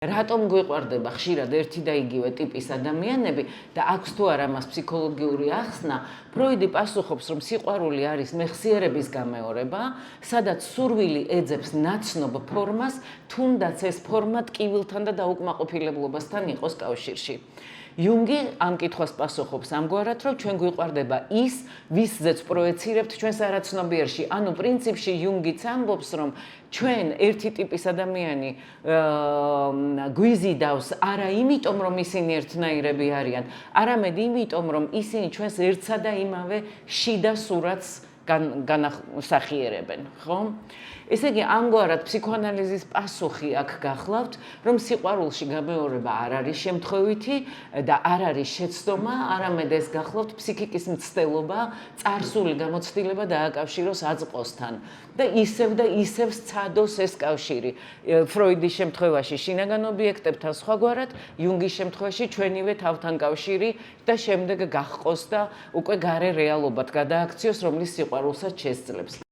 რატომ გვიყვარდება ხშირად ერთი და იგივე ტიპის ადამიანები და აქვს თუ არა მას ფსიქოლოგიური ახსნა, ფროიდი პასუხობს, რომ სიყვარული არის მეხსიერების გამეორება, სადაც სურვილი ეძებს ნაცნობ ფორმას, თუნდაც ეს ფორმა ტკივილთან და დაუკმაყოფილებლობასთან იყოს კავშირში. იუნგი ამ კითხვას პასუხობს ამგვარად, რომ ჩვენ გვიყვარდება ის, ვისზეც პროეცირებთ ჩვენს არაცნობიერში. ანუ პრინციპში იუნგიც ამბობს, რომ ჩვენ ერთი ტიპის ადამიანი გვიზიდავს არა იმიტომ, რომ ისინი ერთნაირები არიან, არამედ იმიტომ, რომ ისინი ჩვენს ერთსა და იმავე შიდა სურათს განასახიერებენ, ხო? ესე იგი, ამგვარად ფსიქოანალიზის პასუხი აქ გახლავთ, რომ სიყვარულში გამეორება არ არის შემთხვევითი და არ არის შეცდომა, არამედ ეს გახლავთ ფსიქიკის მცდელობა, წარსული გამოცდილება დააკავშიროს აწყოსთან და ისევ სცადოს ეს კავშირი. ფროიდის შემთხვევაში შინაგან ობიექტებთან სხვაგვარად, იუნგის შემთხვევაში ჩვენივე თავთან კავშირი და შემდეგ გახყოს და უკვე გარე რეალობად გადააქციოს, რომლის სიყვარულსაც შესძლებს.